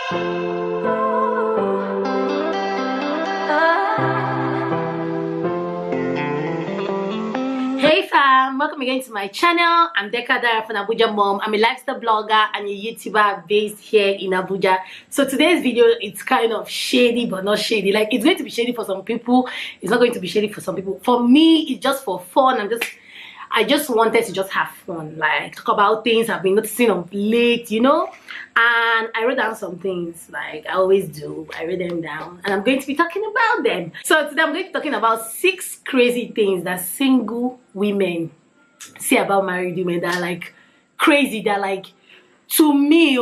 Hey fam, welcome again to my channel. I'm Deka Dara from Abuja Mom. I'm a lifestyle blogger and a YouTuber based here in Abuja. So today's video, it's kind of shady but not shady. Like, it's going to be shady for some people, it's not going to be shady for some people. For me, it's just for fun. I just wanted to just have fun, like talk about things I've been noticing of late, you know. And I wrote down some things, like I always do. I wrote them down and I'm going to be talking about them. So today I'm going to be talking about 6 crazy things that single women say about married women that are like crazy. They're like, to me,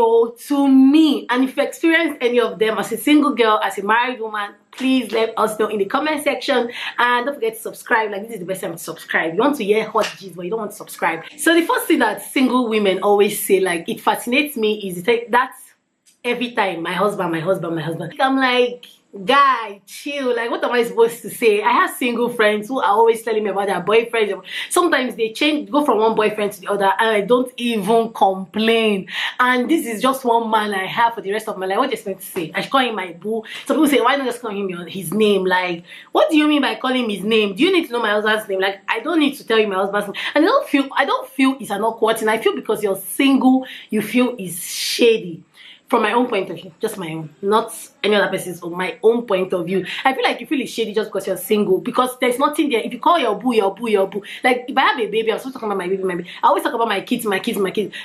and if you experience any of them as a single girl, as a married woman, please let us know in the comment section. And don't forget to subscribe. Like, this is the best time to subscribe. You want to hear hot gist, but you don't want to subscribe. So the first thing that single women always say, like, it fascinates me, is that's every time my husband. I'm like, guy, chill. Like, what am I supposed to say? I have single friends who are always telling me about their boyfriends. Sometimes they go from one boyfriend to the other, and I don't even complain. And this is just one man I have for the rest of my life. What do you expect to say? I should call him my boo. Some people say, why not just call him his name? Like, what do you mean by calling him his name? Do you need to know my husband's name? Like, I don't need to tell you my husband's name. And I don't feel it's an awkward thing. I feel because you're single, you feel it's shady. From my own point of view, just my own, not any other person's, or my own point of view. I feel like you feel it's shady just because you're single, because there's nothing there. If you call your boo, like if I have a baby, I'm supposed to talk about my baby. I always talk about my kids.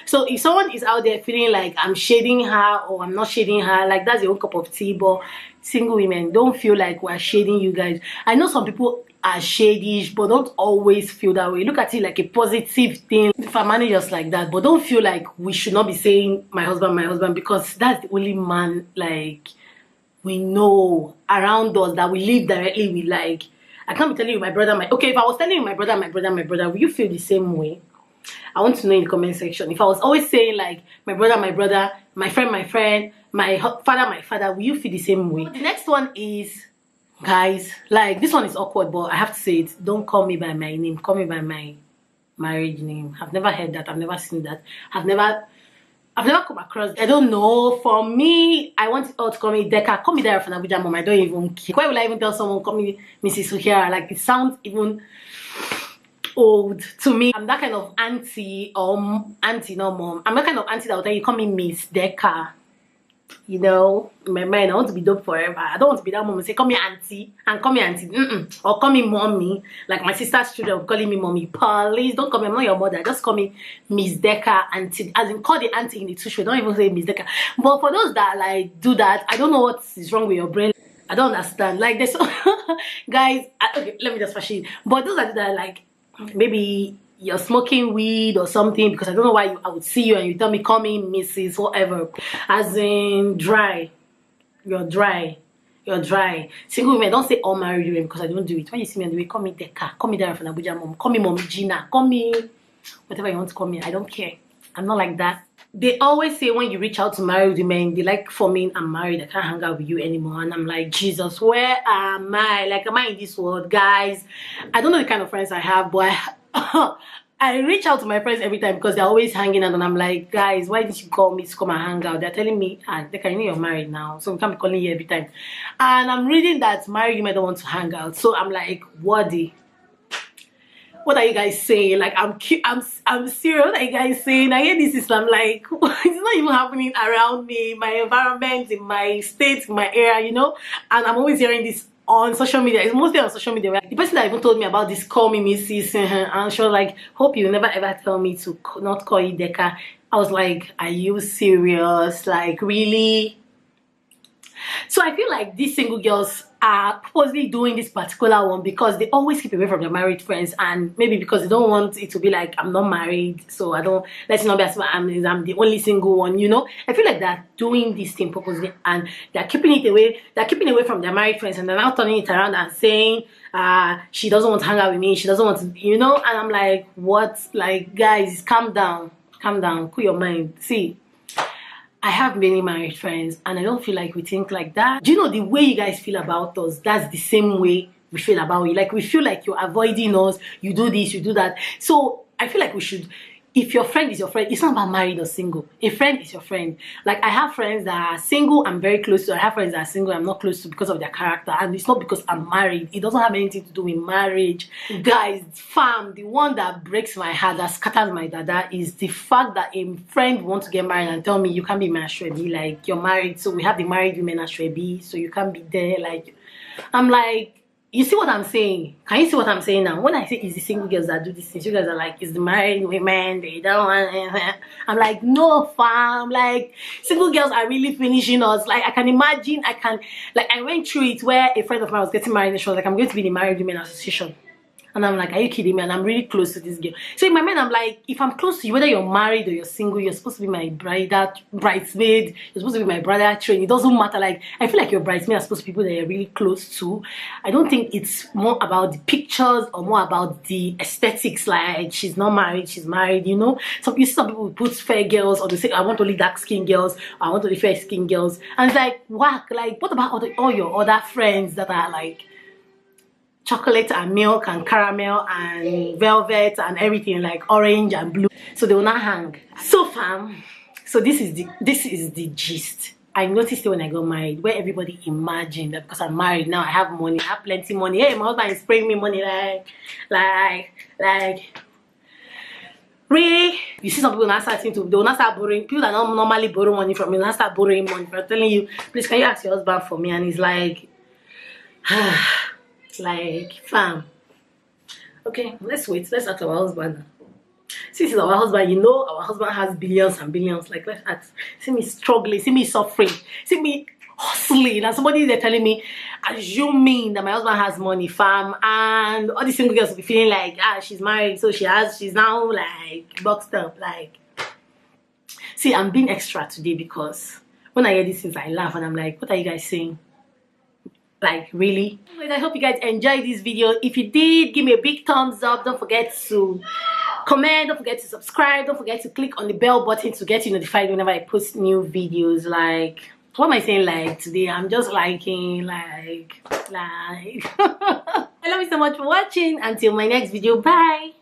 So if someone is out there feeling like I'm shading her or I'm not shading her, like, that's your own cup of tea. But single women, don't feel like we're shading you guys. I know some people are shady, but don't always feel that way. Look at it like a positive thing if I manage us like that. But don't feel like we should not be saying my husband, because that's the only man, like, we know around us that we live directly with. Like, I can't be telling you my brother, okay, if I was telling you my brother, will you feel the same way? I want to know in the comment section. If I was always saying like my brother, my friend, my father, will you feel the same way? The next one is, guys, like, this one is awkward, but I have to say it. Don't call me by my name. Call me by my marriage name. I've never heard that. I've never seen that. I've never come across. I don't know. For me, I want it all to call me Deka. Call me Dara from Abuja Mom. I don't even care. Why will I even tell someone call me Mrs. Suhira? Like, it sounds even old to me. I'm that kind of auntie, or auntie, no mom. I'm that kind of auntie that will tell you, call me Miss Deka. You know, in my mind, I want to be dope forever. I don't want to be that mom and say, call me auntie, and call me auntie, or call me mommy, like my sister's children calling me mommy. Please don't call me, I'm not your mother. Just call me Miss Deka, auntie, as in call the auntie in the tissue. Don't even say Miss Deka. But for those that like do that, I don't know what is wrong with your brain. I don't understand. Like, there's guys. Okay, let me just fashion. But those that like, maybe you're smoking weed or something, because I don't know why I would see you and you tell me, call me Mrs. whatever, as in dry. You're dry. Single women, don't say all married women, because I don't do it. When you see me on the way, call me Deka, call me Dara from Abuja Mom, call me Mommy Gina, call me whatever you want to call me. I don't care. I'm not like that. They always say when you reach out to married women, they like, for me, I'm married, I can't hang out with you anymore. And I'm like, Jesus, where am I? Like, am I in this world? Guys, I don't know the kind of friends I have, but I reach out to my friends every time, because they're always hanging out, and I'm like, guys, why didn't you call me to come and hang out? They're telling me, they can, you know, you're married now, so we can't be calling you every time. And I'm reading that married women don't want to hang out. So I'm like, what are you guys saying? Like, I'm serious. What are you guys saying? I hear this, I'm like, it's not even happening around me, my environment, in my state, in my area, you know. And I'm always hearing this on social media. It's mostly on social media. Like, the person that even told me about this, call me Mrs. and she was like, hope you never ever tell me to not call you Deka. I was like, are you serious? Like, really? So I feel like these single girls are purposely doing this particular one because they always keep away from their married friends, and maybe because they don't want it to be like, I'm not married, so I don't, let's not be as I'm the only single one, you know. I feel like they're doing this thing purposely, and they're keeping it away from their married friends, and they're now turning it around and saying, she doesn't want to hang out with me, she doesn't want to, you know. And I'm like, what? Like, guys, calm down, cool your mind. See, I have many married friends, and I don't feel like we think like that. Do you know the way you guys feel about us? That's the same way we feel about you. Like, we feel like you're avoiding us, you do this, you do that. So I feel like we should, if your friend is your friend, it's not about married or single. A friend is your friend. Like, I have friends that are single I'm very close to. I have friends that are single I'm not close to because of their character, and it's not because I'm married. It doesn't have anything to do with marriage. Guys, fam, the one that breaks my heart, that scatters my dada, is the fact that a friend wants to get married and tell me you can't be my Ashwebi. Like, you're married, so we have the married women Ashwebi, so you can't be there. Like, I'm like, you see what I'm saying? Can you see what I'm saying now? When I say it's the single girls that do this thing, you guys are like, it's the married women, they don't want. I'm like, no, fam. Like, single girls are really finishing us. Like, I can imagine, I went through it where a friend of mine was getting married and she was like, I'm going to be the Married Women Association. And I'm like, are you kidding me? And I'm really close to this girl. So in my mind, I'm like, if I'm close to you, whether you're married or you're single, you're supposed to be my bridesmaid. You're supposed to be my brother train. It doesn't matter. Like, I feel like your bridesmaid are supposed to be people that you're really close to. I don't think it's more about the pictures or more about the aesthetics. Like, she's not married, she's married, you know. So you see some people put fair girls, or they say, I want only dark skin girls, or I want only fair skin girls. And it's like, whack. Like, what about all your other friends that are like chocolate and milk and caramel and velvet and everything, like orange and blue? So they will not hang. So fam, so this is the gist. I noticed it when I got married, where everybody imagined that because I'm married now, I have money, I have plenty money. Hey, my husband is spraying me money, like really. You see some people now starting to, they will not start borrowing. People that don't normally borrow money from you now start borrowing money. But I'm telling you, please, can you ask your husband for me? And he's like, like, fam, okay, let's wait, let's ask our husband. Since it's our husband, you know, our husband has billions and billions. Like, let's ask. See me struggling, see me suffering, see me hustling, and somebody they're telling me, assuming that my husband has money, fam, and all these single girls will be feeling like, she's married, so she's now like boxed up. Like, see, I'm being extra today because when I hear these things, I laugh and I'm like, what are you guys saying? Like, really? Anyways, I hope you guys enjoyed this video. If you did, give me a big thumbs up. Don't forget to comment, don't forget to subscribe, don't forget to click on the bell button to get you notified whenever I post new videos. Like, what am I saying? Like, today I'm just liking, like I love you so much for watching. Until my next video, bye.